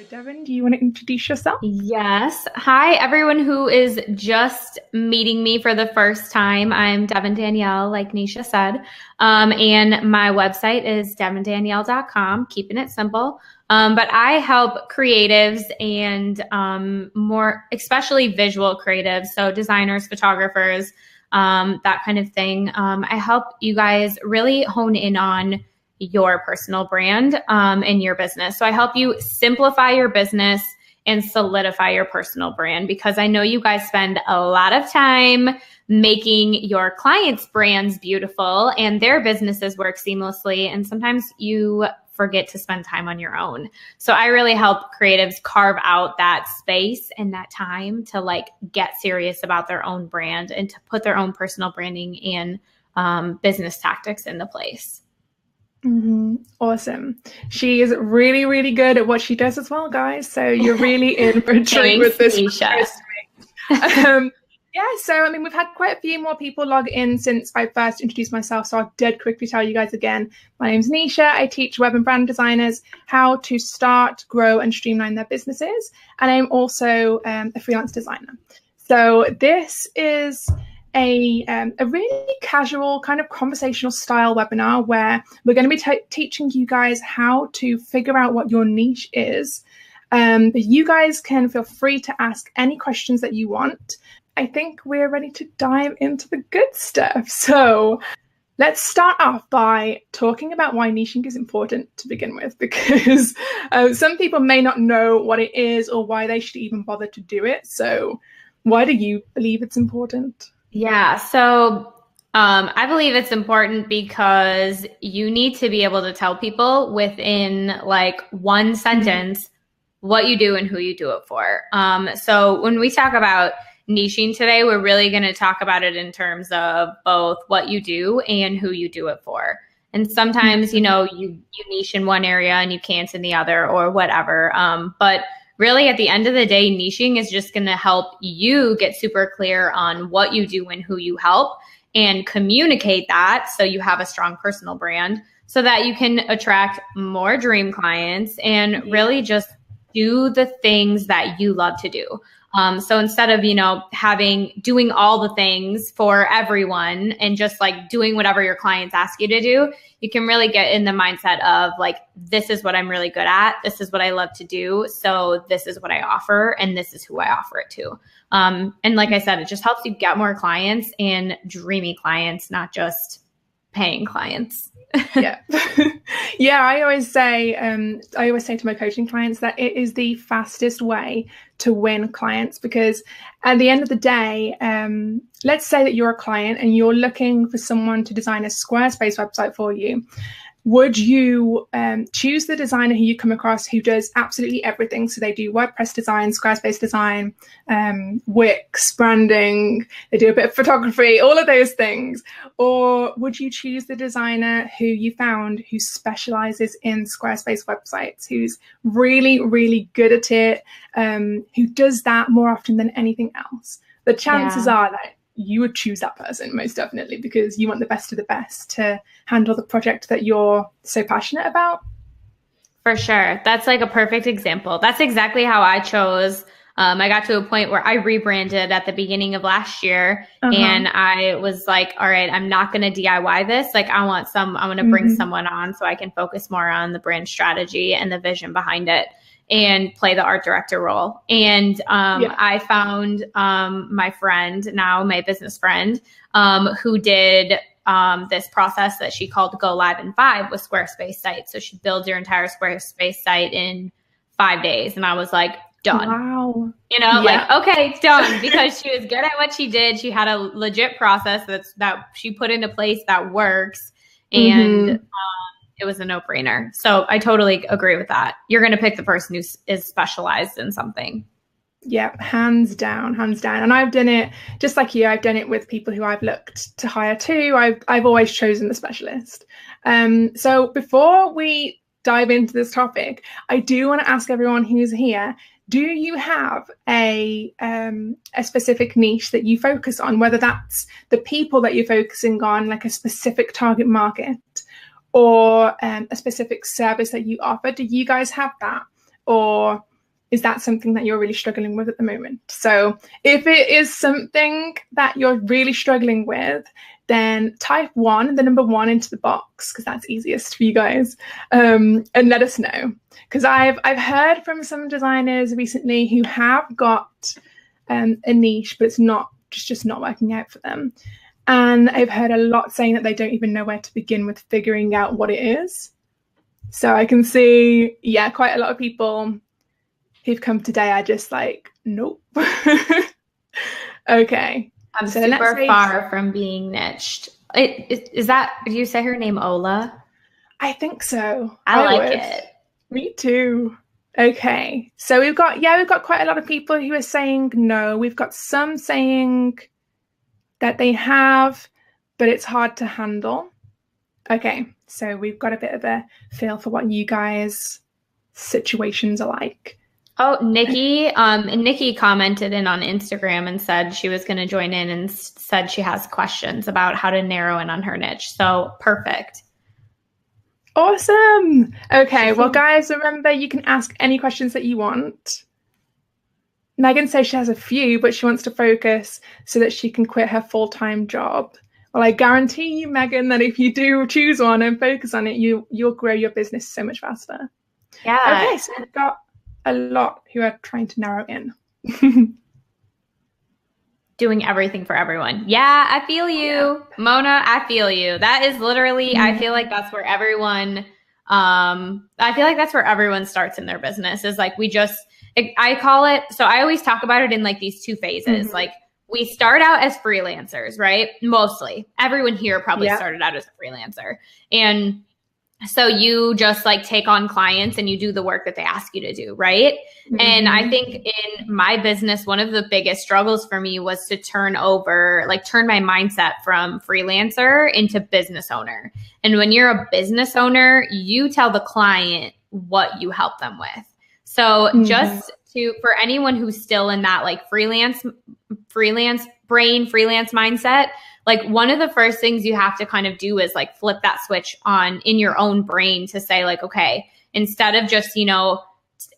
Devin, do you want to introduce yourself? Yes. Hi, everyone who is just meeting me for the first time. I'm Devin Danielle, like Nisha said. And my website is devindanielle.com, keeping it simple. But I help creatives and more, especially visual creatives, so designers, photographers, that kind of thing. I help you guys really hone in on your personal brand and your business. So I help you simplify your business and solidify your personal brand, because I know you guys spend a lot of time making your clients' brands beautiful and their businesses work seamlessly. And sometimes you forget to spend time on your own. So I really help creatives carve out that space and that time to like get serious about their own brand and to put their own personal branding and business tactics into place. Mm-hmm. Awesome. She is really, really good at what she does as well, guys. So you're really in for a treat with this. So I mean, we've had quite a few more people log in since I first introduced myself. So I'll dead quickly tell you guys again. My name's Nisha. I teach web and brand designers how to start, grow, and streamline their businesses. And I'm also a freelance designer. So this is a really casual kind of conversational style webinar where we're going to be teaching you guys how to figure out what your niche is. But you guys can feel free to ask any questions that you want. I think we're ready to dive into the good stuff. So let's start off by talking about why niching is important to begin with, because some people may not know what it is or why they should even bother to do it. So why do you believe it's important? Yeah, so I believe it's important because you need to be able to tell people within like one sentence what you do and who you do it for. So when we talk about niching today, we're really going to talk about it in terms of both what you do and who you do it for. And sometimes, you know, you niche in one area and you can't in the other or whatever. But really, at the end of the day, niching is just going to help you get super clear on what you do and who you help and communicate that so you have a strong personal brand so that you can attract more dream clients and really just do the things that you love to do. So instead of, you know, doing all the things for everyone and just like doing whatever your clients ask you to do, you can really get in the mindset of like, this is what I'm really good at. This is what I love to do. So this is what I offer and this is who I offer it to. And like I said, it just helps you get more clients and dreamy clients, not just paying clients. Yeah. Yeah. I always say to my coaching clients that it is the fastest way to win clients, because at the end of the day, let's say that you're a client and you're looking for someone to design a Squarespace website for you. Would you choose the designer who you come across who does absolutely everything? So they do WordPress design, Squarespace design, Wix, branding, they do a bit of photography, all of those things. Or would you choose the designer who you found who specializes in Squarespace websites, who's really, really good at it, who does that more often than anything else? The chances are that you would choose that person most definitely, because you want the best of the best to handle the project that you're so passionate about. For sure. That's like a perfect example. That's exactly how I chose. I got to a point where I rebranded at the beginning of last year and I was like, all right, I'm not going to DIY this. Like I want to bring someone on so I can focus more on the brand strategy and the vision behind it and play the art director role. And I found my friend, now my business friend, who did this process that she called Go Live in 5 with Squarespace sites. So she builds your entire Squarespace site in 5 days. And I was like, done. Wow. You know, like, okay, done, because she was good at what she did. She had a legit process that she put into place that works. And it was a no-brainer. So I totally agree with that. You're going to pick the person who is specialized in something. Yeah, hands down, hands down. And I've done it just like you. I've done it with people who I've looked to hire too. I've always chosen the specialist. So before we dive into this topic, I do want to ask everyone who's here, do you have a specific niche that you focus on, whether that's the people that you're focusing on, like a specific target market, or a specific service that you offer? Do you guys have that? Or is that something that you're really struggling with at the moment? So if it is something that you're really struggling with, then type 1, the number 1 into the box, because that's easiest for you guys, and let us know. Because I've heard from some designers recently who have got a niche, but it's just not working out for them. And I've heard a lot saying that they don't even know where to begin with figuring out what it is. So I can see, quite a lot of people who've come today are just like, nope. Okay. I'm super far from being niched. Is that, do you say her name Ola? I think so. I like it. Me too. Okay. So we've got quite a lot of people who are saying no. We've got some saying that they have, but it's hard to handle. Okay. So we've got a bit of a feel for what you guys' situations are like. Oh, Nikki commented in on Instagram and said she was going to join in and said she has questions about how to narrow in on her niche. So perfect. Awesome. Okay. Well, guys, remember you can ask any questions that you want. Megan says she has a few, but she wants to focus so that she can quit her full-time job. Well, I guarantee you, Megan, that if you do choose one and focus on it, you'll grow your business so much faster. Yeah. Okay. So we've got a lot who are trying to narrow in. Doing everything for everyone. Yeah, I feel you. Yeah. Mona, I feel you. That is literally, I feel like that's where everyone, starts in their business is like, I call it, so I always talk about it in like these 2 phases. Mm-hmm. Like we start out as freelancers, right? Mostly. Everyone here probably started out as a freelancer. And so you just like take on clients and you do the work that they ask you to do, right? Mm-hmm. And I think in my business, one of the biggest struggles for me was to turn my mindset from freelancer into business owner. And when you're a business owner, you tell the client what you help them with. So just for anyone who's still in that like freelance brain, freelance mindset, like one of the first things you have to kind of do is like flip that switch on in your own brain to say like, okay, instead of just,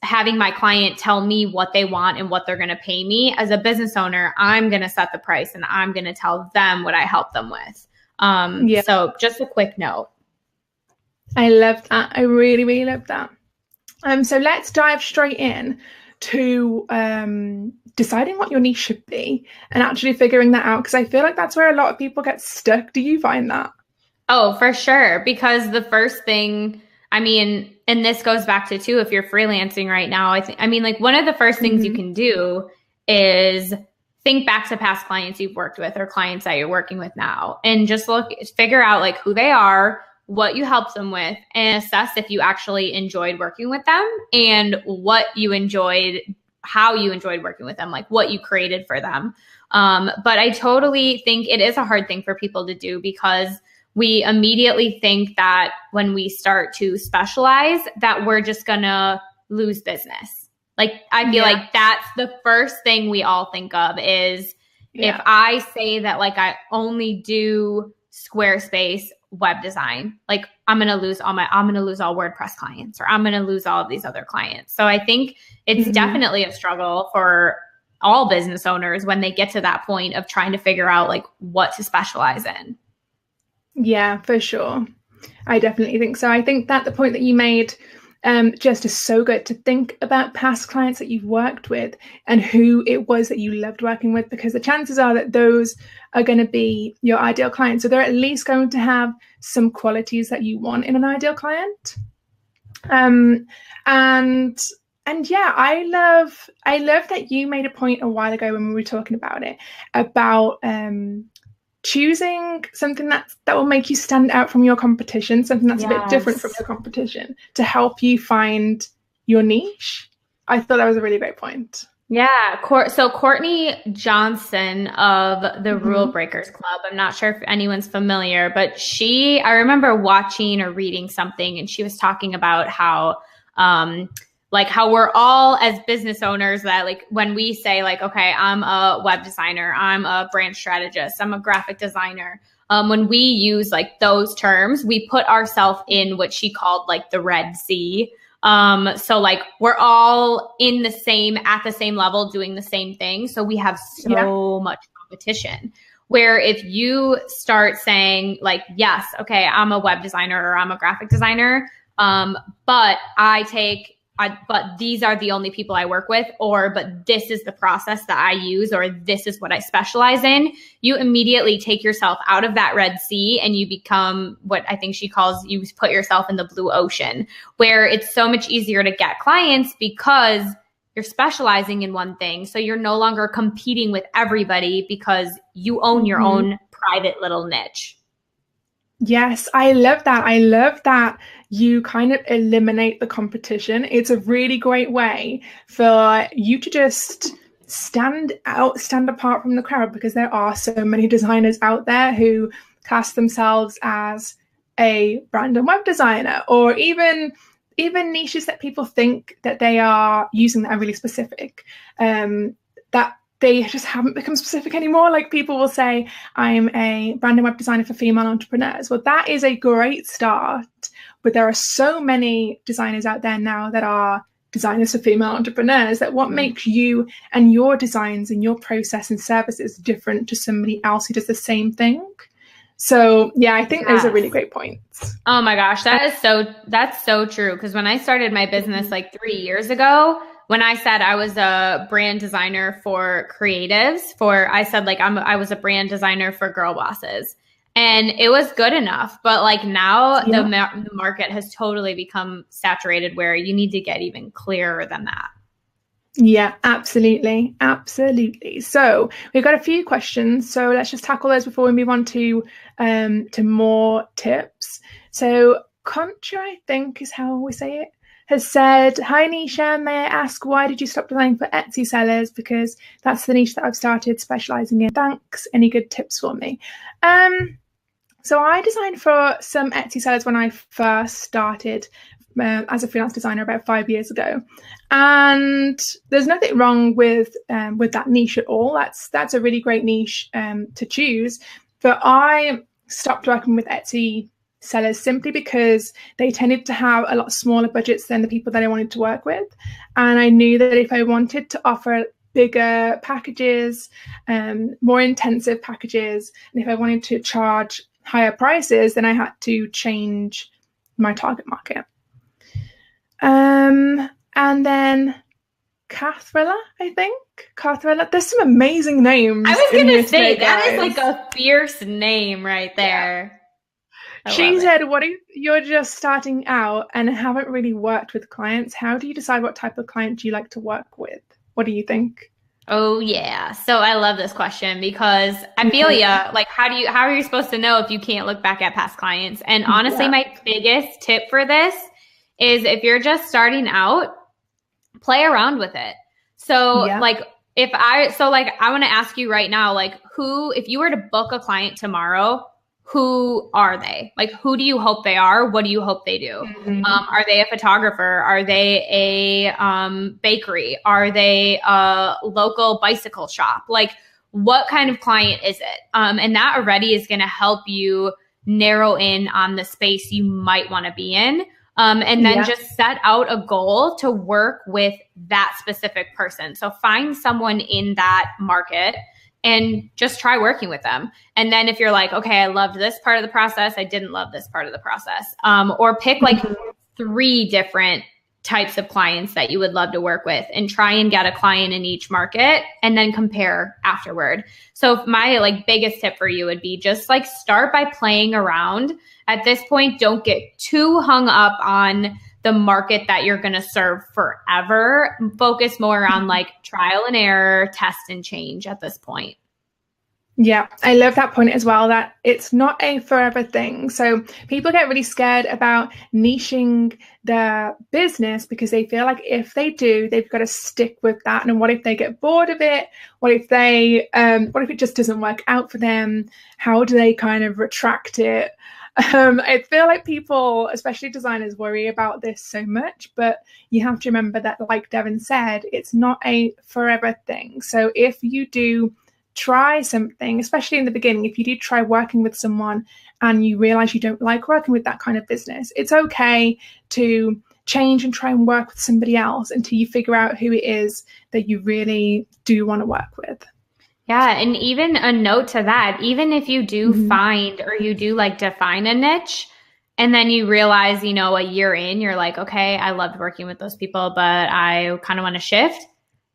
having my client tell me what they want and what they're going to pay me as a business owner, I'm going to set the price and I'm going to tell them what I help them with. So just a quick note. I love that. I really, really love that. So let's dive straight in to deciding what your niche should be and actually figuring that out, because I feel like that's where a lot of people get stuck. Do you find that? Oh, for sure. Because the first thing, and this goes back to too, if you're freelancing right now, one of the first things you can do is think back to past clients you've worked with or clients that you're working with now, and just figure out like who they are, what you helped them with, and assess if you actually enjoyed working with them and what you enjoyed, how you enjoyed working with them, like what you created for them. But I totally think it is a hard thing for people to do, because we immediately think that when we start to specialize that we're just gonna lose business. Like I feel like that's the first thing we all think of is if I say that like I only do Squarespace web design, like I'm going to lose all WordPress clients, or I'm going to lose all of these other clients. So I think it's definitely a struggle for all business owners when they get to that point of trying to figure out like what to specialize in. Yeah, for sure. I definitely think so. I think that the point that you made just is so good, to think about past clients that you've worked with and who it was that you loved working with, because the chances are that those are going to be your ideal clients. So they're at least going to have some qualities that you want in an ideal client. And yeah, I love that you made a point a while ago when we were talking about it, about choosing something that will make you stand out from your competition, something that's a bit different from your competition, to help you find your niche. I thought that was a really great point. Yeah. So Courtney Johnson of the Rule Breakers Club, I'm not sure if anyone's familiar, but I remember watching or reading something, and she was talking about how how we're all as business owners, that like when we say like, okay, I'm a web designer, I'm a brand strategist, I'm a graphic designer. When we use like those terms, we put ourselves in what she called like the Red Sea So like we're all at the same level doing the same thing. So we have so much competition. Where if you start saying like, yes, okay, I'm a web designer or I'm a graphic designer, but but these are the only people I work with, but this is the process that I use, or this is what I specialize in, you immediately take yourself out of that Red Sea and you become what I think she calls, you put yourself in the blue ocean, where it's so much easier to get clients because you're specializing in one thing. So you're no longer competing with everybody because you own your own private little niche. Yes, I love that. I love that you kind of eliminate the competition. It's a really great way for you to just stand apart from the crowd, because there are so many designers out there who cast themselves as a brand and web designer, or even niches that people think that they are using that are really specific, that they just haven't become specific anymore. Like people will say, I'm a brand and web designer for female entrepreneurs. Well, that is a great start, but there are so many designers out there now that are designers for female entrepreneurs, that what makes you and your designs and your process and services different to somebody else who does the same thing. So yeah, I think those are really great points. Oh my gosh, that's so true. Because when I started my business like 3 years ago, when I said I was a brand designer for creatives, I was a brand designer for girl bosses, and it was good enough. But like now the market has totally become saturated, where you need to get even clearer than that. Yeah, absolutely. Absolutely. So we've got a few questions. So let's just tackle those before we move on to more tips. So Concha, I think is how we say it, has said, hi Nisha, may I ask, why did you stop designing for Etsy sellers? Because that's the niche that I've started specializing in. Thanks. Any good tips for me? So I designed for some Etsy sellers when I first started as a freelance designer about 5 years ago, and there's nothing wrong with that niche at all. That's a really great niche to choose. But I stopped working with Etsy sellers simply because they tended to have a lot smaller budgets than the people that I wanted to work with, and I knew that if I wanted to offer bigger packages, more intensive packages, and if I wanted to charge higher prices, then I had to change my target market. And then Cathrilla, I think. Cathrilla. There's some amazing names. I was going to say, that is like a fierce name right there. Yeah. She said, what if you're just starting out and haven't really worked with clients? How do you decide what type of client do you like to work with? What do you think? Oh yeah. So I love this question because I feel ya. Like, how are you supposed to know if you can't look back at past clients? And honestly, my biggest tip for this is if you're just starting out, play around with it. So I want to ask you right now, like if you were to book a client tomorrow, who are they? Like, who do you hope they are? What do you hope they do? Are they a photographer? Are they a bakery? Are they a local bicycle shop? Like, what kind of client is it? And that already is going to help you narrow in on the space you might want to be in. And then just set out a goal to work with that specific person. So find someone in that market and just try working with them. And then if you're like, okay, I loved this part of the process, I didn't love this part of the process, or pick like 3 different types of clients that you would love to work with and try and get a client in each market and then compare afterward. So my like biggest tip for you would be just like start by playing around. At this point, don't get too hung up on the market that you're going to serve forever. Focus more on like trial and error, test and change at this point. Yeah, I love that point as well, that it's not a forever thing. So people get really scared about niching their business because they feel like if they do, they've got to stick with that. And what if they get bored of it? What if it just doesn't work out for them? How do they kind of retract it? I feel like people, especially designers, worry about this so much, but you have to remember that, like Devin said, it's not a forever thing. So if you do try something, especially in the beginning, if you do try working with someone and you realize you don't like working with that kind of business, it's okay to change and try and work with somebody else until you figure out who it is that you really do want to work with. Yeah. And even a note to that, even if you do find or you do like define a niche and then you realize, you know, a year in, you're like, okay, I loved working with those people, but I kind of want to shift.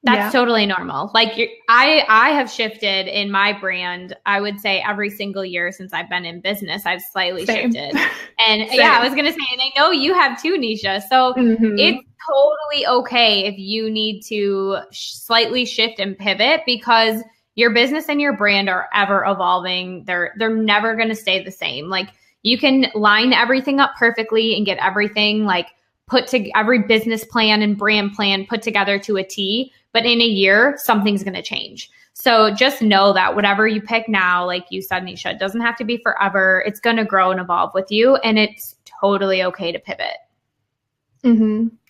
That's totally normal. Like I have shifted in my brand, I would say every single year since I've been in business, I've slightly shifted. And yeah, I was going to say, and I know you have too, Nisha. So it's totally okay if you need to slightly shift and pivot, because your business and your brand are ever evolving. They're never going to stay the same. Like you can line everything up perfectly and get everything like put to every business plan and brand plan put together to a T. But in a year, something's going to change. So just know that whatever you pick now, like you said, Nisha, it doesn't have to be forever. It's going to grow and evolve with you. And it's totally okay to pivot.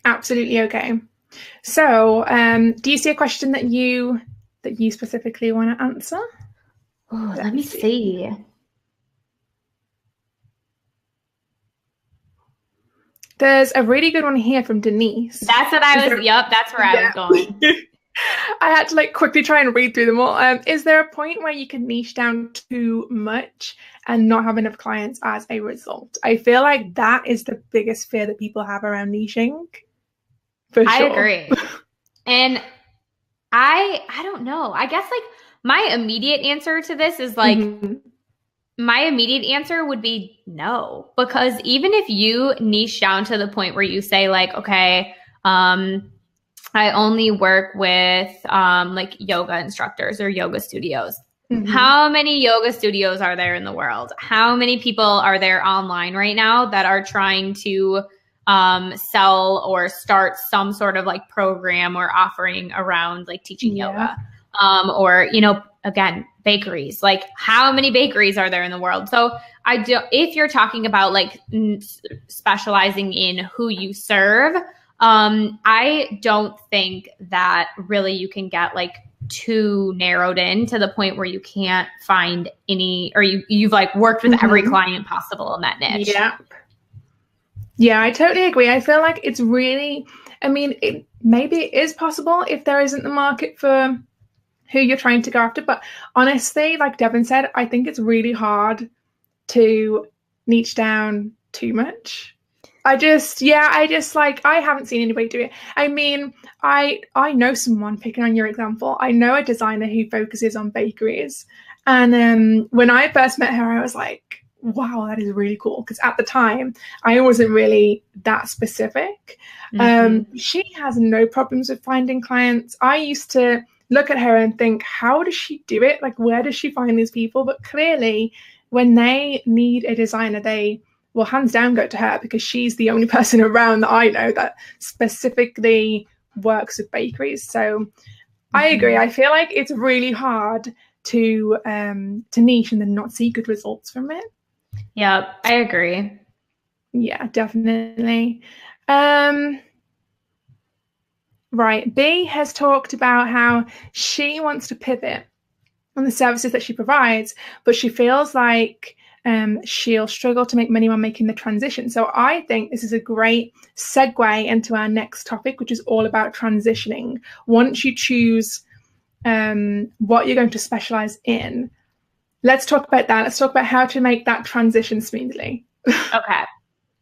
Absolutely okay. So do you see a question that you specifically want to answer? Oh, let me see. There's a really good one here from Denise. That's what I was, that's where I was going. I had to like quickly try and read through them all. Is there a point where you can niche down too much and not have enough clients as a result? I feel like that is the biggest fear that people have around niching. For sure. I agree. And I don't know. I guess like my immediate answer to this is like, my immediate answer would be no, because even if you niche down to the point where you say like, okay, I only work with like yoga instructors or yoga studios. How many yoga studios are there in the world? How many people are there online right now that are trying to sell or start some sort of like program or offering around like teaching yoga? Or, you know, again, bakeries, like how many bakeries are there in the world? So if you're talking about like specializing in who you serve, I don't think that really you can get like too narrowed in to the point where you can't find any, or you've like worked with every client possible in that niche. Yeah, I totally agree. I feel like it's really, I mean, maybe it is possible if there isn't the market for who you're trying to go after. But honestly, like Devin said, I think it's really hard to niche down too much. I just like, I haven't seen anybody do it. I mean, I know someone, picking on your example, I know a designer who focuses on bakeries. And when I first met her, I was like, wow, that is really cool. Because at the time, I wasn't really that specific. She has no problems with finding clients. I used to look at her and think, how does she do it? Like, where does she find these people? But clearly, when they need a designer, they will hands down go to her, because she's the only person around that I know that specifically works with bakeries. So I agree. I feel like it's really hard to niche and then not see good results from it. Yeah, I agree. Yeah, definitely. Right. B has talked about how she wants to pivot on the services that she provides, but she feels like she'll struggle to make money while making the transition. So I think this is a great segue into our next topic, which is all about transitioning. Once you choose what you're going to specialize in, let's talk about that. Let's talk about how to make that transition smoothly. Okay.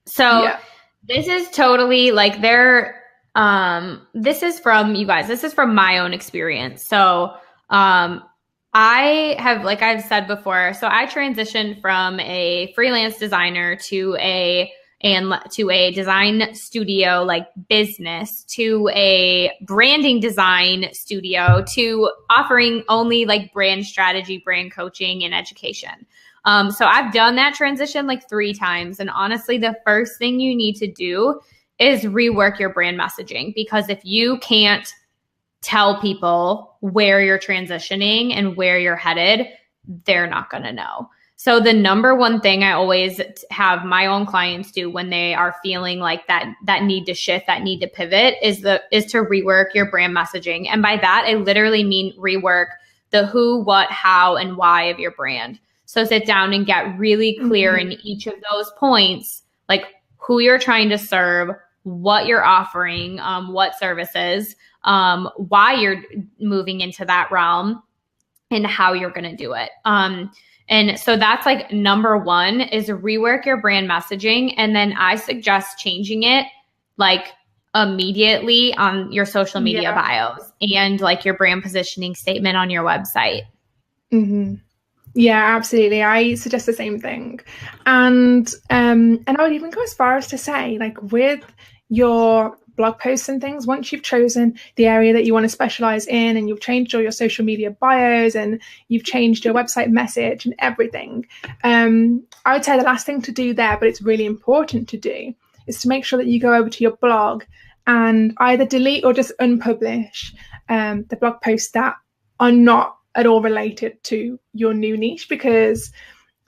So this is totally like this is from you guys. This is from my own experience. So I have, like I've said before, so I transitioned from a freelance designer to a design studio, like business, to a branding design studio, to offering only like brand strategy, brand coaching, and education. So I've done that transition like 3 times. And honestly, the first thing you need to do is rework your brand messaging, because if you can't tell people where you're transitioning and where you're headed, they're not going to know. So the number one thing I always have my own clients do when they are feeling like that need to shift, that need to pivot is to rework your brand messaging. And by that, I literally mean rework the who, what, how, and why of your brand. So sit down and get really clear in each of those points, like who you're trying to serve, what you're offering, what services, why you're moving into that realm, and how you're going to do it. And so that's like number one is rework your brand messaging. And then I suggest changing it like immediately on your social media bios and like your brand positioning statement on your website. Mm-hmm. Yeah, absolutely. I suggest the same thing. And I would even go as far as to say, like, with your blog posts and things, once you've chosen the area that you want to specialize in and you've changed all your social media bios and you've changed your website message and everything, I would say the last thing to do there, but it's really important to do, is to make sure that you go over to your blog and either delete or just unpublish the blog posts that are not at all related to your new niche, because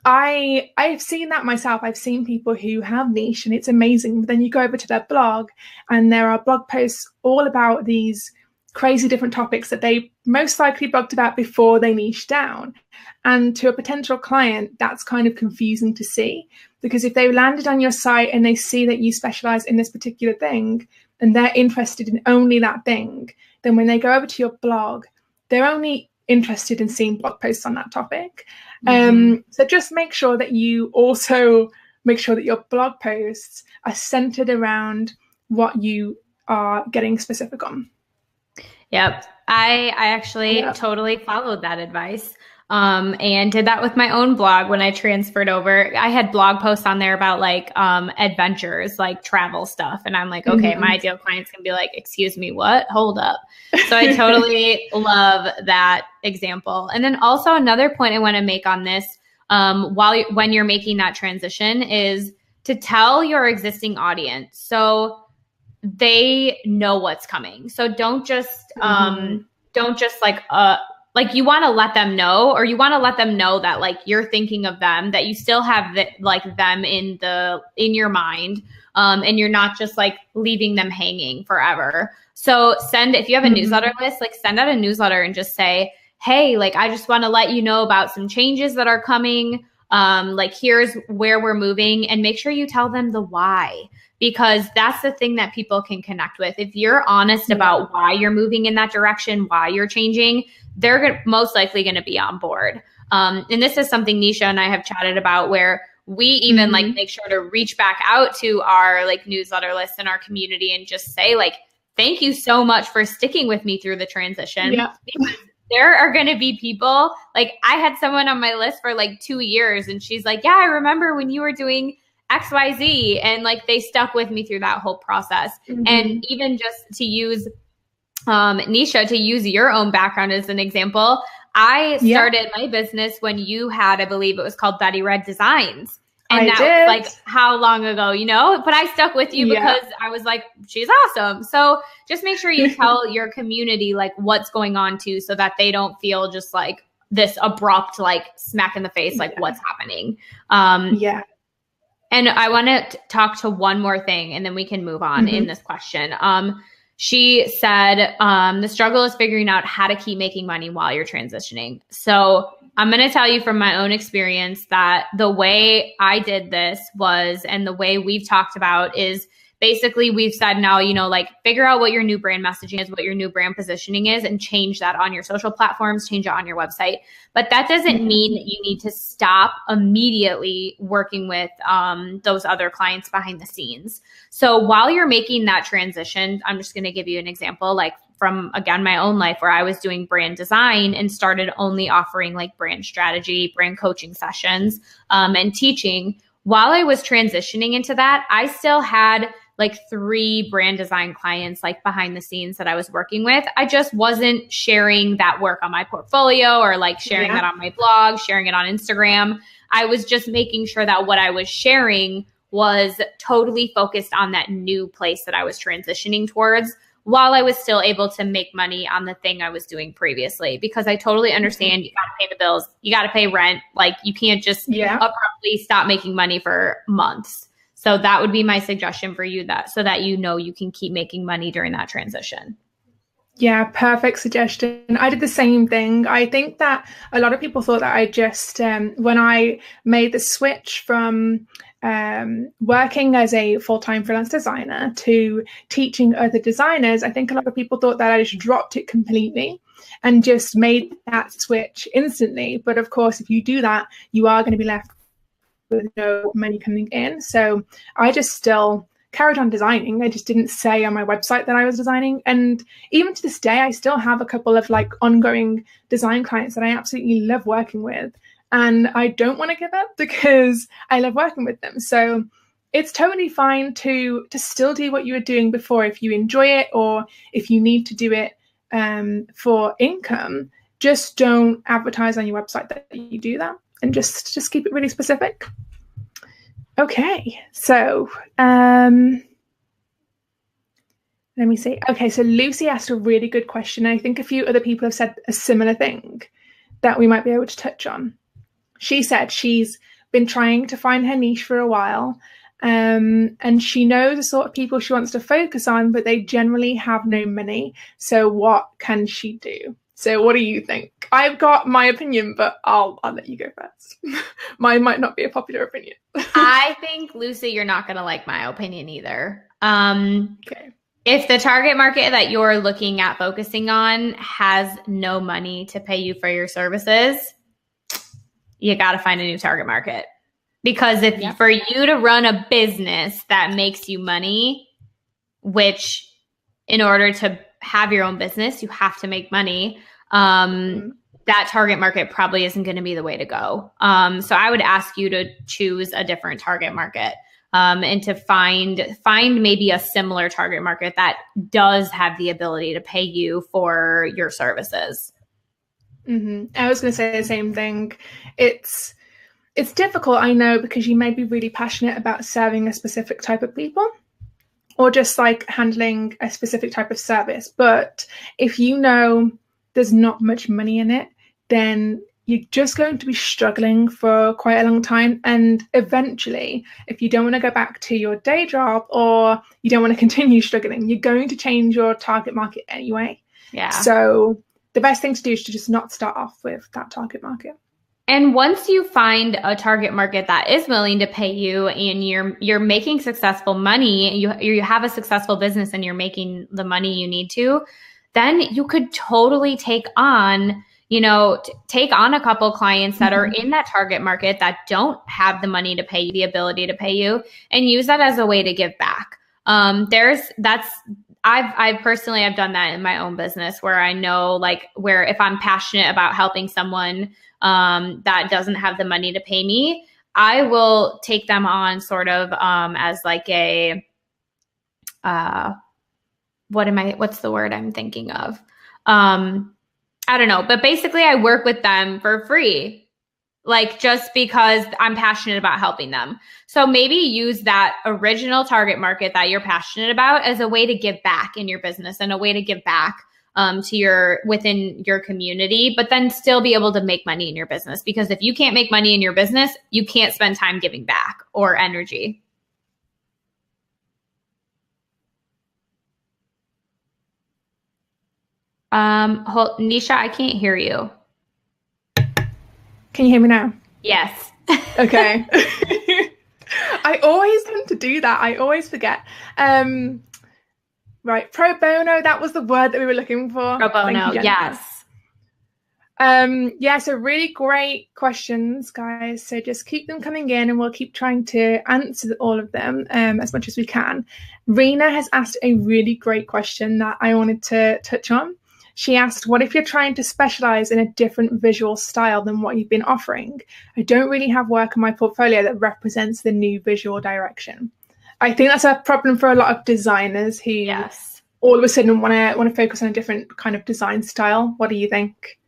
I've seen that myself. I've seen people who have niche and it's amazing. But then you go over to their blog and there are blog posts all about these crazy different topics that they most likely blogged about before they niched down. And to a potential client, that's kind of confusing to see, because if they landed on your site and they see that you specialize in this particular thing and they're interested in only that thing, then when they go over to your blog, they're only interested in seeing blog posts on that topic. So just make sure that you also make sure that your blog posts are centered around what you are getting specific on. Yep. I actually totally followed that advice. And did that with my own blog when I transferred over. I had blog posts on there about like adventures, like travel stuff. And I'm like, okay, my ideal clients can be like, excuse me, what? Hold up. So I totally love that example. And then also another point I want to make on this when you're making that transition is to tell your existing audience so they know what's coming. So don't just like you want to let them know, or you want to let them know that like you're thinking of them, that you still have them in your mind, and you're not just like leaving them hanging forever. So if you have a newsletter list, like send out a newsletter and just say, hey, like I just want to let you know about some changes that are coming. Like here's where we're moving, and make sure you tell them the why, because that's the thing that people can connect with. If you're honest about why you're moving in that direction, why you're changing, they're most likely going to be on board. And this is something Nisha and I have chatted about, where we even like make sure to reach back out to our like newsletter list and our community and just say like, thank you so much for sticking with me through the transition. Yeah. Because there are going to be people, like I had someone on my list for like 2 years and she's like, yeah, I remember when you were doing XYZ, and like they stuck with me through that whole process. And even just to use Nisha, to use your own background as an example, I started my business when you had, I believe it was called Betty Red Designs. And that was like how long ago, but I stuck with you because I was like, she's awesome. So just make sure you tell your community like what's going on too, so that they don't feel just like this abrupt, like smack in the face, like what's happening. And I want to talk to one more thing and then we can move on in this question. She said, the struggle is figuring out how to keep making money while you're transitioning. So I'm going to tell you from my own experience that the way I did this was, and the way we've talked about is basically we've said now, like figure out what your new brand messaging is, what your new brand positioning is, and change that on your social platforms, change it on your website. But that doesn't mean that you need to stop immediately working with those other clients behind the scenes. So while you're making that transition, I'm just going to give you an example, like from, again, my own life, where I was doing brand design and started only offering like brand strategy, brand coaching sessions, and teaching. While I was transitioning into that, I still had like 3 brand design clients like behind the scenes that I was working with. I just wasn't sharing that work on my portfolio or like sharing that on my blog, sharing it on Instagram. I was just making sure that what I was sharing was totally focused on that new place that I was transitioning towards, while I was still able to make money on the thing I was doing previously. Because I totally understand you got to pay the bills, you got to pay rent. Like you can't just abruptly stop making money for months. So that would be my suggestion for you, so that you can keep making money during that transition. Yeah, perfect suggestion. I did the same thing. I think that a lot of people thought that I just, when I made the switch from working as a full-time freelance designer to teaching other designers, I think a lot of people thought that I just dropped it completely and just made that switch instantly. But of course, if you do that, you are going to be left with no money coming in. So I just still carried on designing. I just didn't say on my website that I was designing. And even to this day, I still have a couple of like ongoing design clients that I absolutely love working with. And I don't want to give up because I love working with them. So it's totally fine to still do what you were doing before if you enjoy it or if you need to do it for income. Just don't advertise on your website that you do that, and just keep it really specific. Okay, so let me see. Okay, so Lucy asked a really good question. I think a few other people have said a similar thing that we might be able to touch on. She said she's been trying to find her niche for a while, and she knows the sort of people she wants to focus on, but they generally have no money. So what can she do? So what do you think? I've got my opinion, but I'll let you go first. Mine might not be a popular opinion. I think, Lucy, you're not going to like my opinion either. Okay. If the target market that you're looking at focusing on has no money to pay you for your services, you got to find a new target market. Because for you to run a business that makes you money, which in order to have your own business, you have to make money. That target market probably isn't going to be the way to go. So I would ask you to choose a different target market and to find maybe a similar target market that does have the ability to pay you for your services. I was going to say the same thing. It's difficult, I know, because you may be really passionate about serving a specific type of people or just like handling a specific type of service. But if you know there's not much money in it, then you're just going to be struggling for quite a long time. And eventually, if you don't want to go back to your day job or you don't want to continue struggling, you're going to change your target market anyway. Yeah. So the best thing to do is to just not start off with that target market. And once you find a target market that is willing to pay you and you're making successful money, you have a successful business and you're making the money you need to, then you could totally take on a couple clients that are in that target market that don't have the money to pay you, the ability to pay you, and use that as a way to give back. I've done that in my own business where I know where if I'm passionate about helping someone that doesn't have the money to pay me, I will take them on sort of as like a what's the word I'm thinking of? I don't know, but basically I work with them for free, just because I'm passionate about helping them. So maybe use that original target market that you're passionate about as a way to give back in your business and a way to give back within your community, but then still be able to make money in your business. Because if you can't make money in your business, you can't spend time giving back or energy. Nisha, I can't hear you. Can you hear me now? Yes. Okay. I always tend to do that. I always forget. Right. Pro bono. That was the word that we were looking for. Pro bono. Yes. So really great questions, guys. So just keep them coming in and we'll keep trying to answer all of them as much as we can. Rena has asked a really great question that I wanted to touch on. She asked, what if you're trying to specialize in a different visual style than what you've been offering? I don't really have work in my portfolio that represents the new visual direction. I think that's a problem for a lot of designers who all of a sudden want to focus on a different kind of design style. What do you think?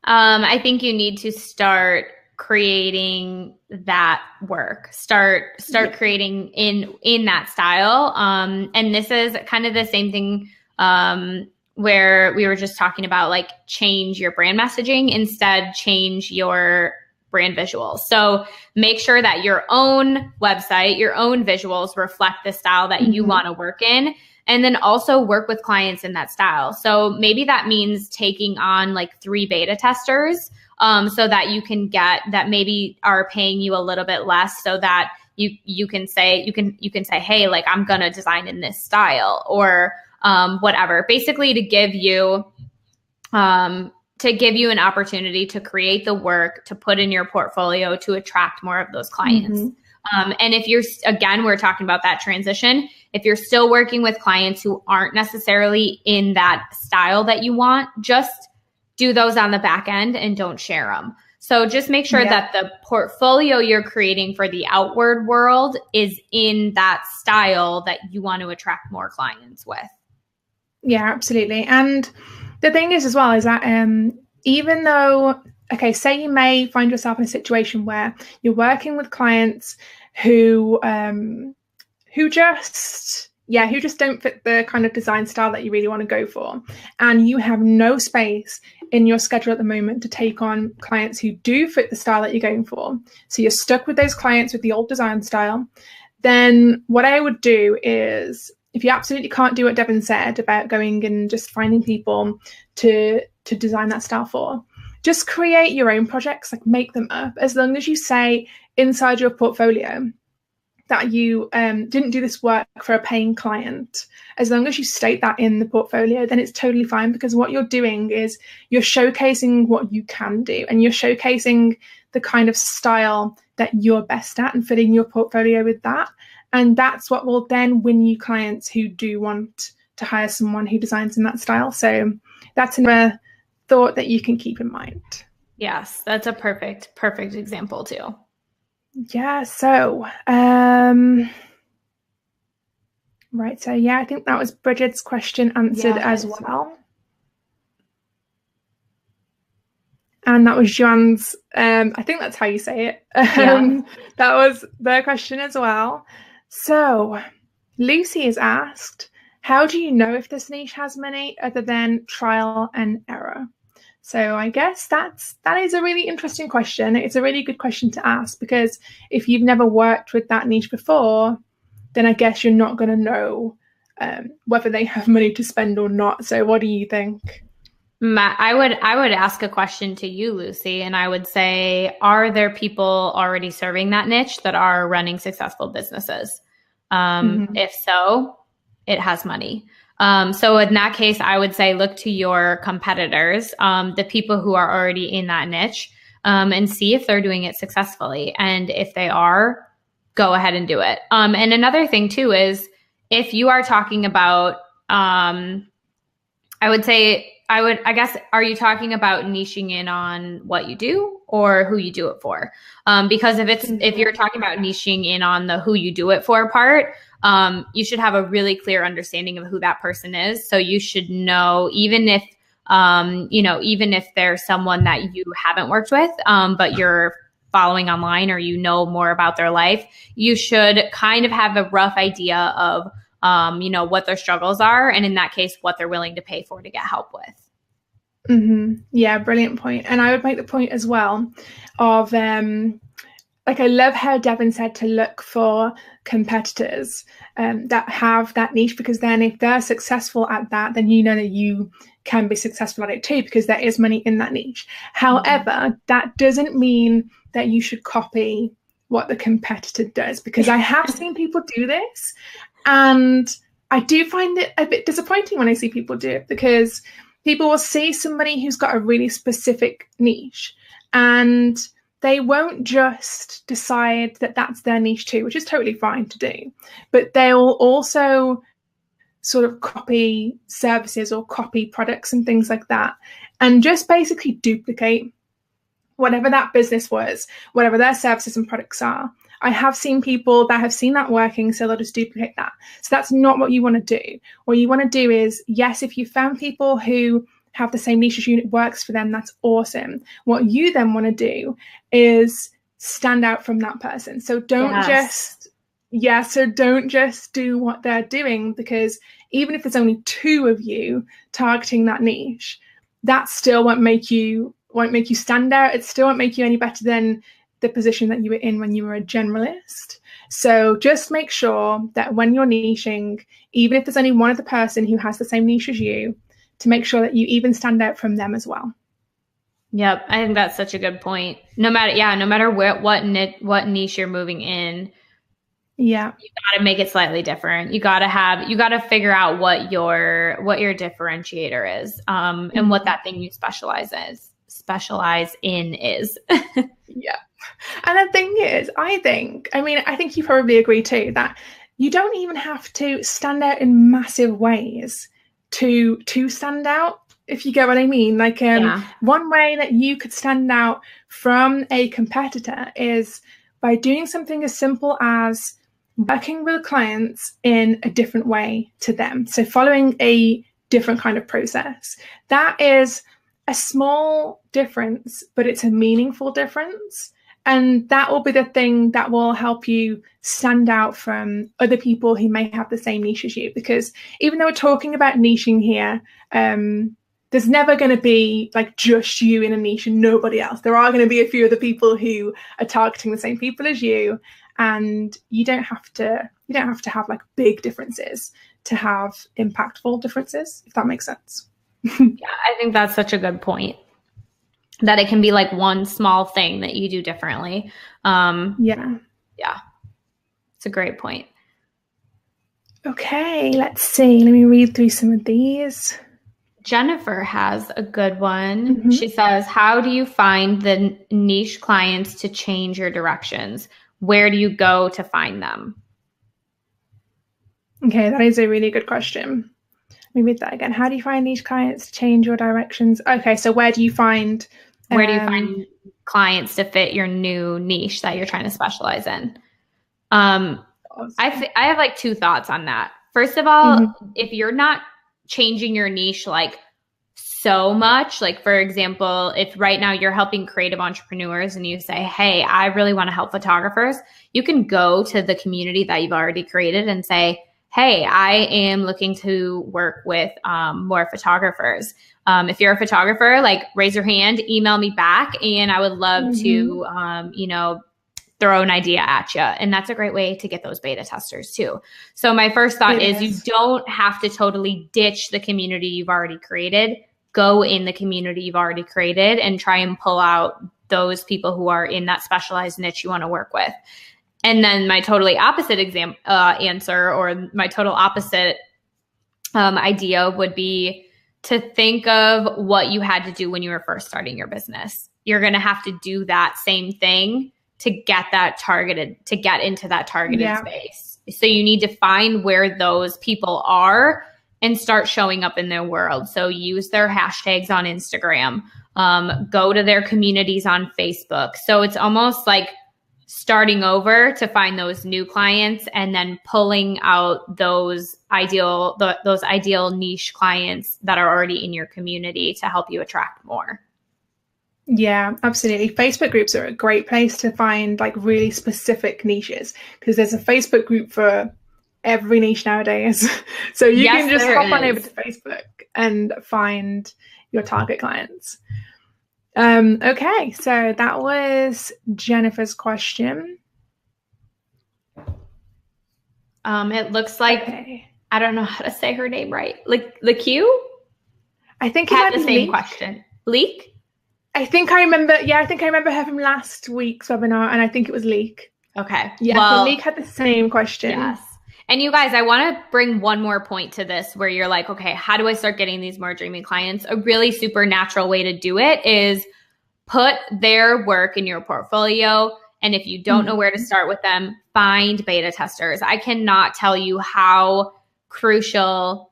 I think you need to start creating that work. Start creating in that style. And this is kind of the same thing where we were just talking about change your brand messaging, instead change your brand visuals. So make sure that your own website, your own visuals reflect the style that you want to work in. And then also work with clients in that style. So maybe that means taking on 3 beta testers so that you can get that maybe are paying you a little bit less so that you can say, hey, like, I'm going to design in this style, or whatever, basically to give you an opportunity to create the work to put in your portfolio to attract more of those clients. And if you're, again, we're talking about that transition. If you're still working with clients who aren't necessarily in that style that you want, just do those on the back end and don't share them. So just make sure that the portfolio you're creating for the outward world is in that style that you want to attract more clients with. Yeah, absolutely. And the thing is as well is that even though, okay, say you may find yourself in a situation where you're working with clients who just don't fit the kind of design style that you really want to go for, and you have no space in your schedule at the moment to take on clients who do fit the style that you're going for, so you're stuck with those clients with the old design style, then what I would do is, if you absolutely can't do what Devin said about going and just finding people to design that style for, just create your own projects, like make them up. As long as you say inside your portfolio that you didn't do this work for a paying client, as long as you state that in the portfolio, then it's totally fine, because what you're doing is you're showcasing what you can do, and you're showcasing the kind of style that you're best at and filling your portfolio with that. And that's what will then win you clients who do want to hire someone who designs in that style. So that's another thought that you can keep in mind. Yes, that's a perfect example too. Yeah, so right, so yeah, I think that was Bridget's question answered as well. And that was Joanne's, I think that's how you say it. That was their question as well. So Lucy is asked, how do you know if this niche has money other than trial and error? So I guess that is a really interesting question. It's a really good question to ask, because if you've never worked with that niche before, then I guess you're not going to know whether they have money to spend or not. So what do you think? I would ask a question to you, Lucy, and I would say, are there people already serving that niche that are running successful businesses? If so, it has money. So in that case, I would say look to your competitors, the people who are already in that niche, and see if they're doing it successfully. And if they are, go ahead and do it. And another thing too is, if you are talking about, I guess, are you talking about niching in on what you do or who you do it for? Because if you're talking about niching in on the who you do it for part, you should have a really clear understanding of who that person is. So you should know, even if there's someone that you haven't worked with, but you're following online, or you know more about their life, you should kind of have a rough idea of what their struggles are, and in that case, what they're willing to pay for to get help with. Yeah, brilliant point. And I would make the point as well of, like, I love how Devin said to look for competitors that have that niche, because then if they're successful at that, then you know that you can be successful at it too, because there is money in that niche. However, that doesn't mean that you should copy what the competitor does, because I have seen people do this, and I do find it a bit disappointing when I see people do it, because people will see somebody who's got a really specific niche, and they won't just decide that that's their niche too, which is totally fine to do, but they'll also sort of copy services or copy products and things like that, and just basically duplicate whatever that business was, whatever their services and products are. I have seen people that have seen that working, so they'll just duplicate that. So that's not what you want to do. What you want to do is, yes, if you found people who have the same niche as you, it works for them, that's awesome. What you then want to do is stand out from that person. So don't just do what they're doing, because even if there's only 2 of you targeting that niche, that still won't make you stand out. It still won't make you any better than the position that you were in when you were a generalist. So just make sure that when you're niching, even if there's only one other person who has the same niche as you, to make sure that you even stand out from them as well. Yep, I think that's such a good point. No matter what niche you're moving in, Yeah. You got to make it slightly different. You got to figure out what your differentiator is, and what that thing you specialize in is. Yeah. And the thing is, I think you probably agree too, that you don't even have to stand out in massive ways to stand out, if you get what I mean. Like, one way that you could stand out from a competitor is by doing something as simple as working with clients in a different way to them. So following a different kind of process. That is a small difference, but it's a meaningful difference. And that will be the thing that will help you stand out from other people who may have the same niche as you. Because even though we're talking about niching here, there's never going to be like just you in a niche and nobody else. There are going to be a few other people who are targeting the same people as you, and you don't have to have like big differences to have impactful differences, if that makes sense. Yeah, I think that's such a good point. That it can be like one small thing that you do differently. Yeah. It's a great point. Okay, let's see. Let me read through some of these. Jennifer has a good one. Mm-hmm. She says, how do you find the niche clients to change your directions? Where do you go to find them? Okay, that is a really good question. Let me read that again. How do you find niche clients to change your directions? Okay, so where do you find clients to fit your new niche that you're trying to specialize in? Awesome. I have like two thoughts on that. First of all, if you're not changing your niche like so much, like for example, if right now you're helping creative entrepreneurs and you say, hey, I really want to help photographers, you can go to the community that you've already created and say, hey, I am looking to work with more photographers. If you're a photographer, like raise your hand, email me back, and I would love to, throw an idea at you. And that's a great way to get those beta testers too. So my first thought is you don't have to totally ditch the community you've already created. Go in the community you've already created and try and pull out those people who are in that specialized niche you want to work with. And then my totally opposite answer, or my total opposite idea would be to think of what you had to do when you were first starting your business. You're going to have to do that same thing to get into that targeted space. So you need to find where those people are and start showing up in their world. So use their hashtags on Instagram, go to their communities on Facebook. So it's almost like starting over to find those new clients and then pulling out those ideal niche clients that are already in your community to help you attract more. Yeah, absolutely. Facebook groups are a great place to find like really specific niches, because there's a Facebook group for every niche nowadays. So you can just hop on over to Facebook and find your target clients. Okay, so that was Jennifer's question. It looks like, I don't know how to say her name right. Like the Q? I think had the same question. Leek? I think I remember her from last week's webinar, and I think it was Leek. Okay. Yeah, well, so Leek had the same question. Yes. And you guys, I want to bring one more point to this where you're like, okay, how do I start getting these more dreamy clients? A really super natural way to do it is put their work in your portfolio. And if you don't know where to start with them, find beta testers. I cannot tell you how crucial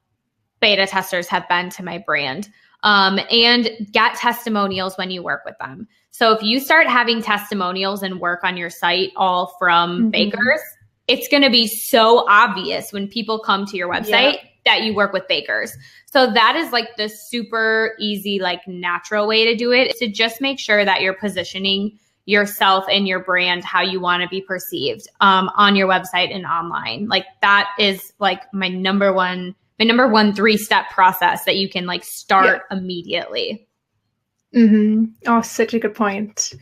beta testers have been to my brand. And get testimonials when you work with them. So if you start having testimonials and work on your site all from bakers, it's going to be so obvious when people come to your website that you work with bakers. So that is like the super easy, like natural way to do it, is to just make sure that you're positioning yourself and your brand how you want to be perceived on your website and online. Like that is like my number one 3-step process that you can like start immediately. Oh, such a good point.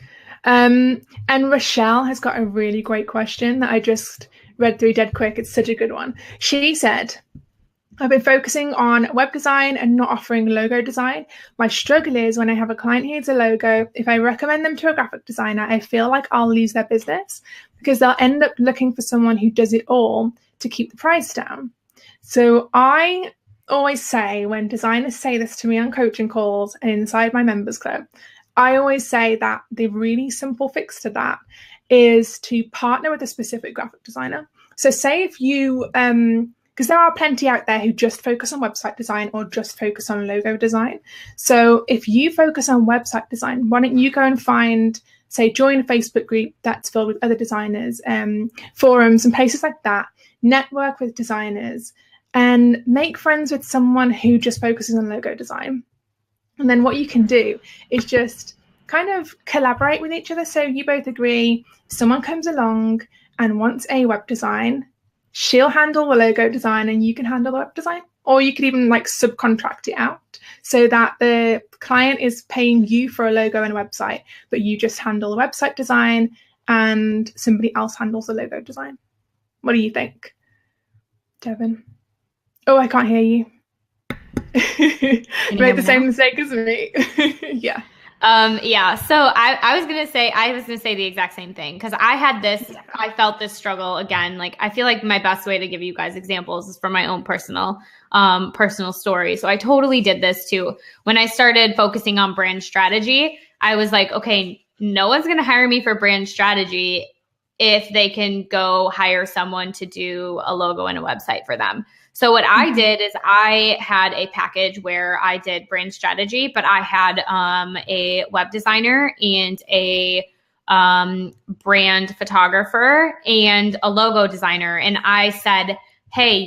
And Rochelle has got a really great question that I just read through dead quick. It's such a good one. She said, I've been focusing on web design and not offering logo design. My struggle is when I have a client who needs a logo, if I recommend them to a graphic designer, I feel like I'll lose their business because they'll end up looking for someone who does it all to keep the price down. So I always say, when designers say this to me on coaching calls and inside my members club, I always say that the really simple fix to that is to partner with a specific graphic designer. So say if you, because there are plenty out there who just focus on website design or just focus on logo design. So if you focus on website design, why don't you go and find, say, join a Facebook group that's filled with other designers, forums and places like that, network with designers, and make friends with someone who just focuses on logo design. And then what you can do is just kind of collaborate with each other. So you both agree, someone comes along and wants a web design, she'll handle the logo design and you can handle the web design. Or you could even like subcontract it out so that the client is paying you for a logo and a website, but you just handle the website design and somebody else handles the logo design. What do you think, Devin? Oh, I can't hear you. You made the same mistake as me. Yeah. Yeah. So I was going to say the exact same thing because I felt this struggle again. Like, I feel like my best way to give you guys examples is from my own personal story. So I totally did this too. When I started focusing on brand strategy, I was like, okay, no one's going to hire me for brand strategy if they can go hire someone to do a logo and a website for them. So what I did is I had a package where I did brand strategy, but I had a web designer and a brand photographer and a logo designer. And I said, hey,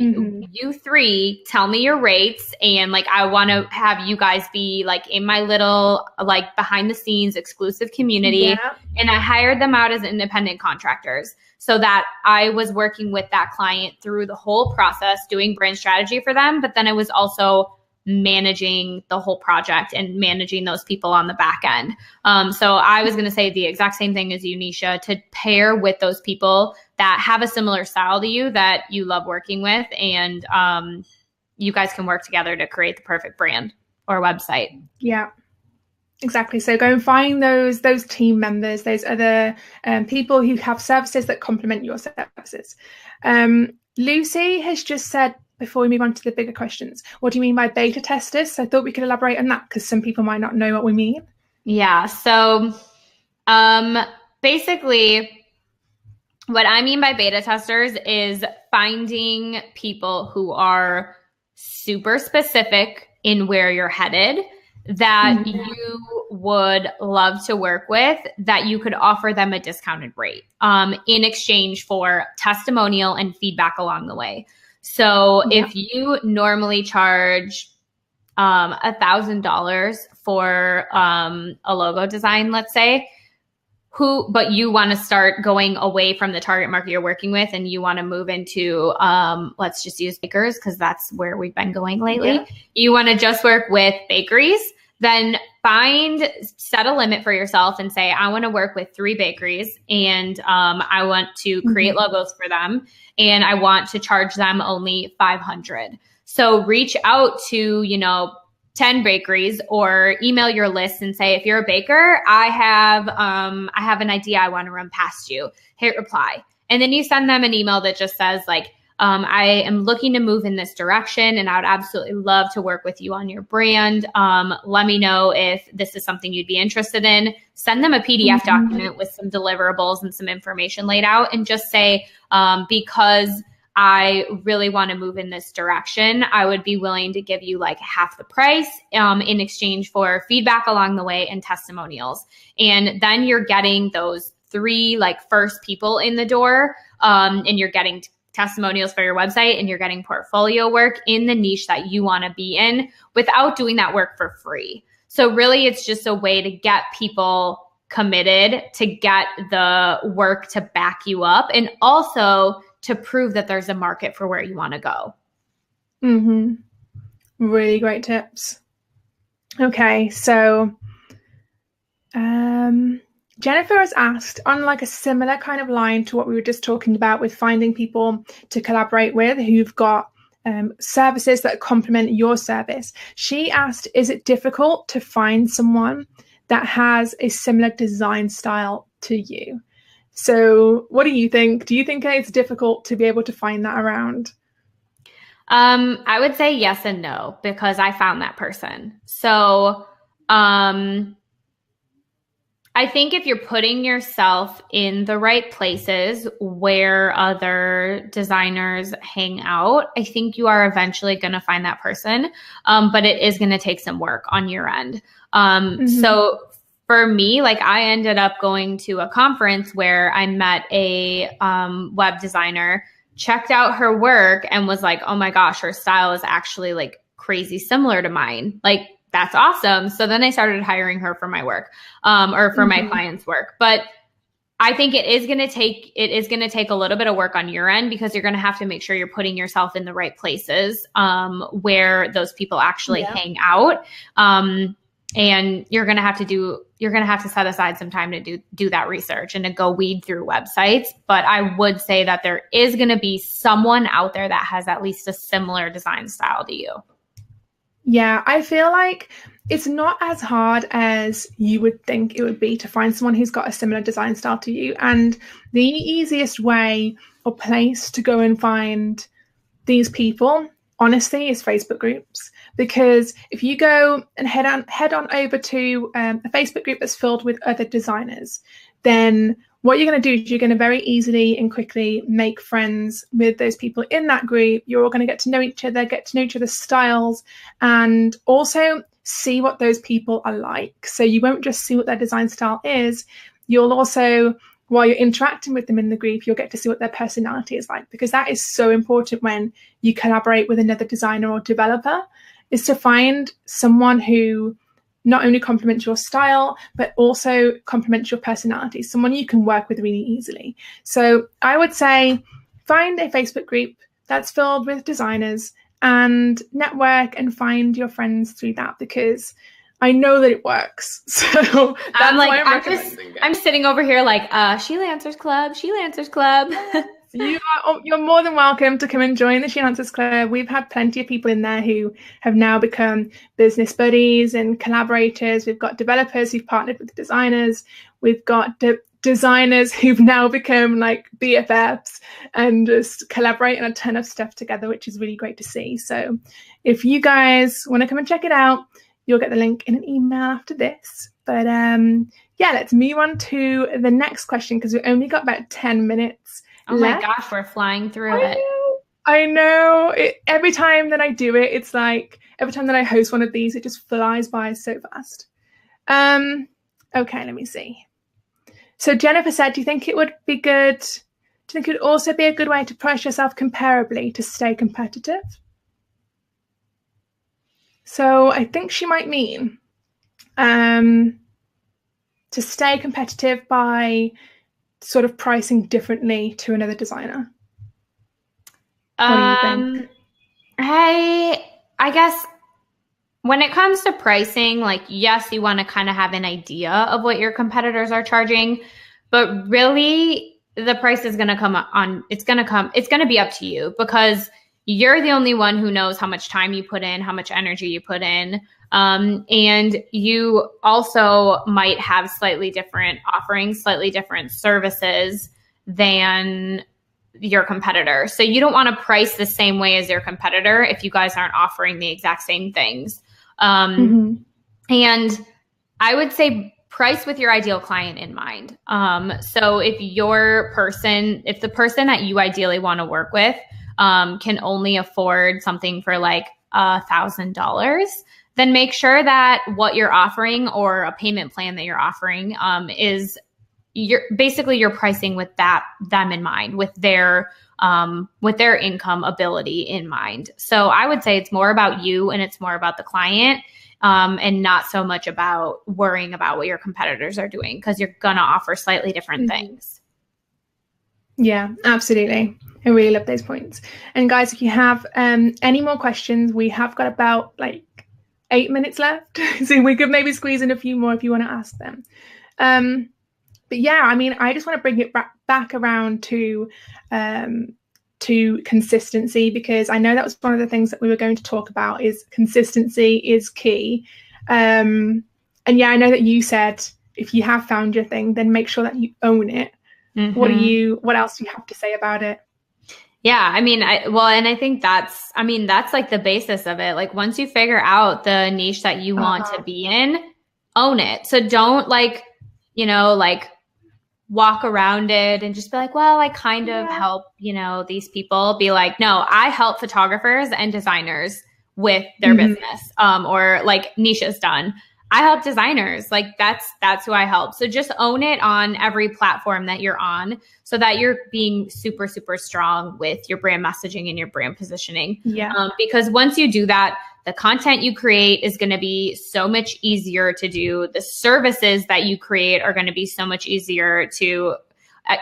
you three, tell me your rates. And like, I want to have you guys be like in my little, like behind the scenes exclusive community. Yeah. And I hired them out as independent contractors so that I was working with that client through the whole process, doing brand strategy for them. But then I was also managing the whole project and managing those people on the back end. So I was going to say the exact same thing as you, Nisha, to pair with those people that have a similar style to you that you love working with. And you guys can work together to create the perfect brand or website. Yeah. Exactly. So go and find those team members, those other people who have services that complement your services. Lucy has just said, before we move on to the bigger questions, what do you mean by beta testers? So I thought we could elaborate on that because some people might not know what we mean. Yeah. So basically, what I mean by beta testers is finding people who are super specific in where you're headed, that you would love to work with, that you could offer them a discounted rate in exchange for testimonial and feedback along the way. So if you normally charge $1,000 for a logo design, let's say, but you want to start going away from the target market you're working with and you want to move into, let's just use bakers because that's where we've been going lately. Yeah. You want to just work with bakeries, then set a limit for yourself and say, I want to work with 3 bakeries and I want to create logos for them and I want to charge them only $500. So reach out to, 10 bakeries or email your list and say, if you're a baker, I have an idea I want to run past you. Hit reply. And then you send them an email that just says like, I am looking to move in this direction and I would absolutely love to work with you on your brand. Let me know if this is something you'd be interested in. Send them a PDF document with some deliverables and some information laid out and just say, because I really want to move in this direction, I would be willing to give you like half the price in exchange for feedback along the way and testimonials. And then you're getting those 3 like first people in the door and you're getting testimonials for your website and you're getting portfolio work in the niche that you want to be in without doing that work for free. So really it's just a way to get people committed, to get the work to back you up, and also to prove that there's a market for where you want to go. Really great tips. Okay, so Jennifer has asked on like a similar kind of line to what we were just talking about with finding people to collaborate with who've got services that complement your service. She asked, is it difficult to find someone that has a similar design style to you? So what do you think? Do you think it's difficult to be able to find that around? I would say yes and no, because I found that person. So, I think if you're putting yourself in the right places where other designers hang out, I think you are eventually going to find that person. But it is going to take some work on your end. So for me, like I ended up going to a conference where I met a web designer, checked out her work and was like, oh my gosh, her style is actually like crazy similar to mine. Like, that's awesome. So then I started hiring her for my work, or for my clients' work. But I think it is going to take a little bit of work on your end, because you're going to have to make sure you're putting yourself in the right places, where those people actually hang out. And you're going to have to set aside some time to do that research and to go weed through websites. But I would say that there is going to be someone out there that has at least a similar design style to you. Yeah, I feel like it's not as hard as you would think it would be to find someone who's got a similar design style to you. And the easiest way or place to go and find these people, honestly, is Facebook groups. Because if you go and head on over to a Facebook group that's filled with other designers, then what you're going to do is you're going to very easily and quickly make friends with those people in that group. You're all going to get to know each other's styles, and also see what those people are like. So you won't just see what their design style is. You'll also, while you're interacting with them in the group, you'll get to see what their personality is like, because that is so important when you collaborate with another designer or developer, is to find someone who not only complements your style, but also complements your personality, someone you can work with really easily. So I would say find a Facebook group that's filled with designers and network and find your friends through that, because I know that it works. So that's why I'm recommending it. I'm sitting over here like, She-Lancers Club. You're more than welcome to come and join the She-Lancers Club. We've had plenty of people in there who have now become business buddies and collaborators. We've got developers who've partnered with designers. We've got designers who've now become like BFFs and just collaborate on a ton of stuff together, which is really great to see. So if you guys want to come and check it out, you'll get the link in an email after this. But yeah, let's move on to the next question, because we've only got about 10 minutes. Oh my gosh, we're flying through it. I know. Every time that I do it, it's like every time that I host one of these, it just flies by so fast. Okay, let me see. So Jennifer said, do you think it would also be a good way to price yourself comparably to stay competitive? So I think she might mean to stay competitive by sort of pricing differently to another designer. What do you think? I guess when it comes to pricing, like, yes, you want to kind of have an idea of what your competitors are charging, but really the price is going to come on. It's going to be up to you, because you're the only one who knows how much time you put in, how much energy you put in. And you also might have slightly different offerings, slightly different services than your competitor. So you don't want to price the same way as your competitor if you guys aren't offering the exact same things. And I would say price with your ideal client in mind. So if the person that you ideally want to work with can only afford something for like $1,000, then make sure that what you're offering, or a payment plan that you're offering, is you're pricing with them in mind, with their income ability in mind. So I would say it's more about you and it's more about the client, and not so much about worrying about what your competitors are doing, because you're gonna offer slightly different things. Yeah, absolutely. I really love those points. And guys, if you have any more questions, we have got about like 8 minutes left. So we could maybe squeeze in a few more if you want to ask them. But yeah, I mean, I just want to bring it back around to to consistency, because I know that was one of the things that we were going to talk about, is consistency is key. And yeah, I know that you said if you have found your thing, then make sure that you own it. Mm-hmm. What else do you have to say about it? Yeah, I mean, and I think that's like the basis of it. Like once you figure out the niche that you want to be in, own it. So don't like walk around it and just be like, well, I kind of help, these people. Be like, no, I help photographers and designers with their business, or like Nisha's done. I help designers. Like that's who I help. So just own it on every platform that you're on, so that you're being super, super strong with your brand messaging and your brand positioning. Yeah. Because once you do that, the content you create is going to be so much easier to do. The services that you create are going to be so much easier to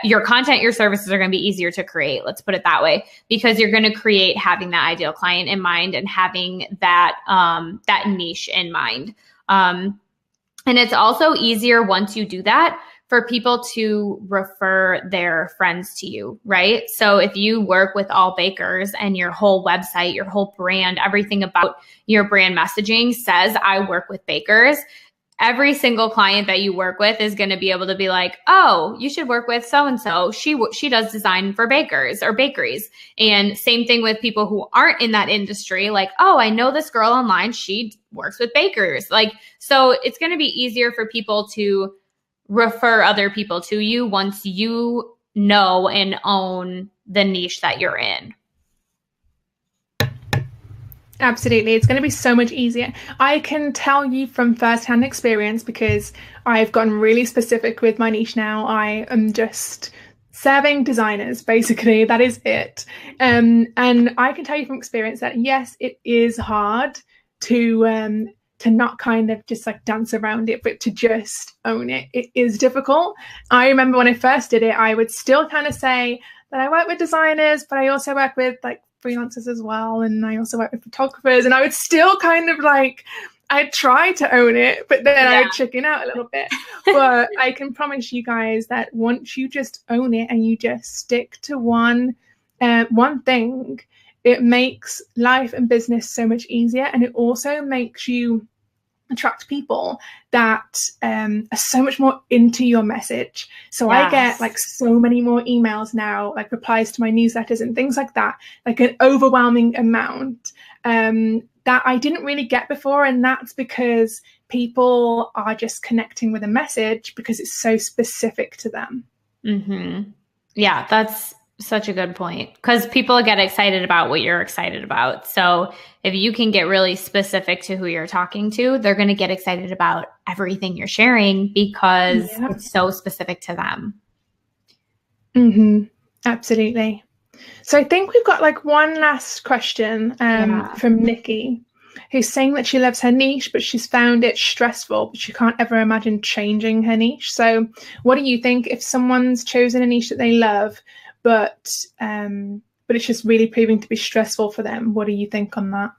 your content, your services are going to be easier to create. Let's put it that way, because you're going to create having that ideal client in mind and having that niche in mind. And it's also easier once you do that for people to refer their friends to you, right? So if you work with all bakers and your whole website, your whole brand, everything about your brand messaging says, I work with bakers, every single client that you work with is going to be able to be like, oh, you should work with so-and-so. She does design for bakers or bakeries. And same thing with people who aren't in that industry. Like, oh, I know this girl online. She works with bakers. Like, so it's going to be easier for people to refer other people to you once you know and own the niche that you're in. Absolutely. It's going to be so much easier. I can tell you from firsthand experience, because I've gotten really specific with my niche now. I am just serving designers, basically. That is it. And I can tell you from experience that, yes, it is hard to not kind of just like dance around it, but to just own it. It is difficult. I remember when I first did it, I would still kind of say that I work with designers, but I also work with like freelancers as well, and I also work with photographers, and I would still kind of like, I'd try to own it, but then I would chicken out a little bit. But I can promise you guys that once you just own it and you just stick to one thing, it makes life and business so much easier, and it also makes you attract people that are so much more into your message. So I get like so many more emails now, like replies to my newsletters and things like that, like an overwhelming amount that I didn't really get before. And that's because people are just connecting with a message because it's so specific to them. Mm-hmm. Yeah, that's such a good point, because people get excited about what you're excited about. So if you can get really specific to who you're talking to, they're going to get excited about everything you're sharing because it's so specific to them. Mm-hmm. Absolutely. So I think we've got like one last question from Nikki, who's saying that she loves her niche, but she's found it stressful, but she can't ever imagine changing her niche. So what do you think if someone's chosen a niche that they love, but it's just really proving to be stressful for them? What do you think on that?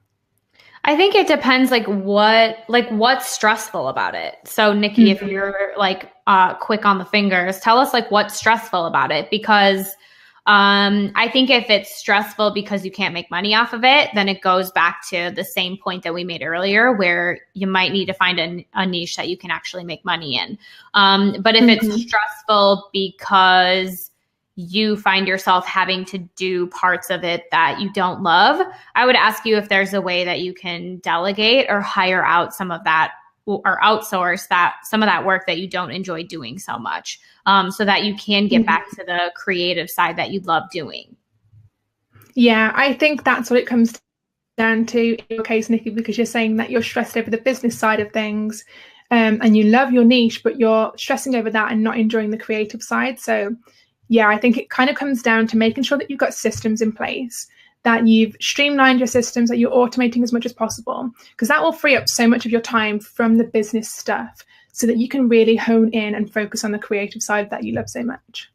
I think it depends, what's stressful about it. So Nikki, if you're like quick on the fingers, tell us like what's stressful about it, because I think if it's stressful because you can't make money off of it, then it goes back to the same point that we made earlier, where you might need to find a niche that you can actually make money in. But if it's stressful because you find yourself having to do parts of it that you don't love, I would ask you if there's a way that you can delegate or hire out some of that, or outsource some of that work that you don't enjoy doing so much, so that you can get back to the creative side that you love doing. Yeah, I think that's what it comes down to in your case, Nikki, because you're saying that you're stressed over the business side of things, and you love your niche, but you're stressing over that and not enjoying the creative side. So yeah, I think it kind of comes down to making sure that you've got systems in place, that you've streamlined your systems, that you're automating as much as possible, because that will free up so much of your time from the business stuff so that you can really hone in and focus on the creative side that you love so much.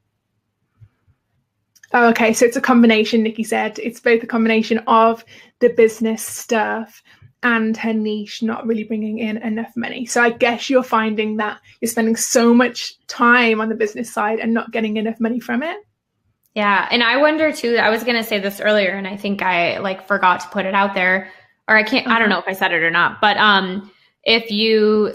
Oh, okay, so it's a combination, Nikki said. It's both a combination of the business stuff and her niche not really bringing in enough money. So I guess you're finding that you're spending so much time on the business side and not getting enough money from it. Yeah. And I wonder too, I was going to say this earlier and I think I like forgot to put it out there, or I don't know if I said it or not, but, if you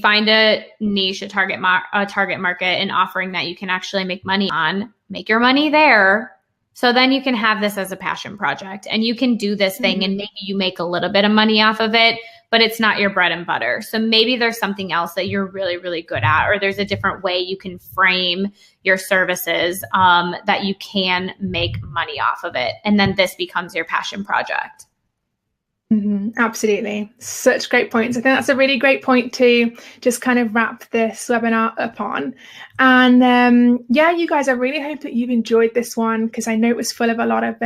find a niche, a target market and offering that you can actually make money on, make your money there. So then you can have this as a passion project and you can do this thing and maybe you make a little bit of money off of it, but it's not your bread and butter. So maybe there's something else that you're really, really good at, or there's a different way you can frame your services that you can make money off of it. And then this becomes your passion project. Absolutely. Such great points. I think that's a really great point to just kind of wrap this webinar up on. And yeah, you guys, I really hope that you've enjoyed this one, because I know it was full of a lot of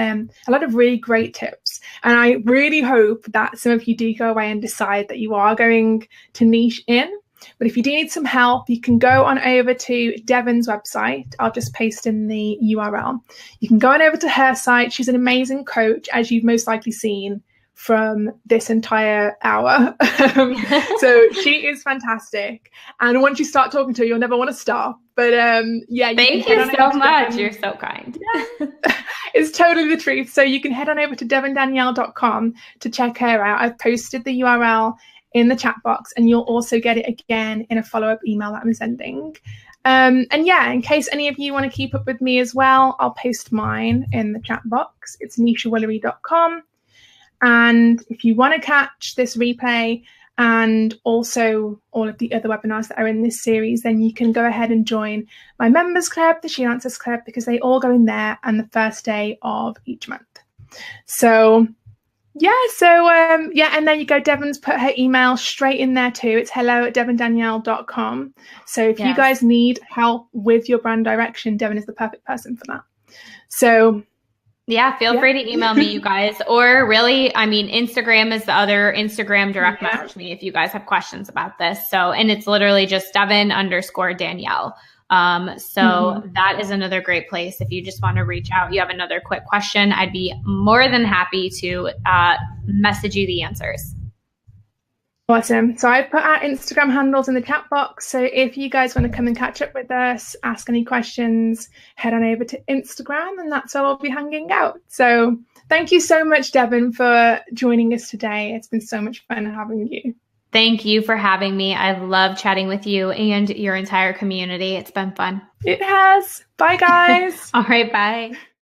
really great tips. And I really hope that some of you do go away and decide that you are going to niche in. But if you do need some help, you can go on over to Devon's website. I'll just paste in the URL. You can go on over to her site. She's an amazing coach, as you've most likely seen from this entire hour. So she is fantastic. And once you start talking to her, you'll never want to stop. But yeah. Thank you so much. You're so kind. Yeah. It's totally the truth. So you can head on over to devondanielle.com to check her out. I've posted the URL in the chat box, and you'll also get it again in a follow-up email that I'm sending. And yeah, in case any of you want to keep up with me as well, I'll post mine in the chat box. It's nishawoolery.com. And if you want to catch this replay and also all of the other webinars that are in this series, then you can go ahead and join my members club, the Freelancers Club, because they all go in there on the first day of each month. So yeah, and there you go. Devon's put her email straight in there too. It's hello@devondanielle.com. So if you guys need help with your brand direction, Devon is the perfect person for that. So yeah, feel free to email me, you guys. Or really, I mean, Instagram is the other. Instagram direct message me if you guys have questions about this. So, and it's literally just Devon_Danielle. So that is another great place. If you just want to reach out, you have another quick question, I'd be more than happy to message you the answers. Awesome. So I put our Instagram handles in the chat box. So if you guys want to come and catch up with us, ask any questions, head on over to Instagram, and that's where we'll be hanging out. So thank you so much, Devon, for joining us today. It's been so much fun having you. Thank you for having me. I love chatting with you and your entire community. It's been fun. It has. Bye, guys. All right. Bye.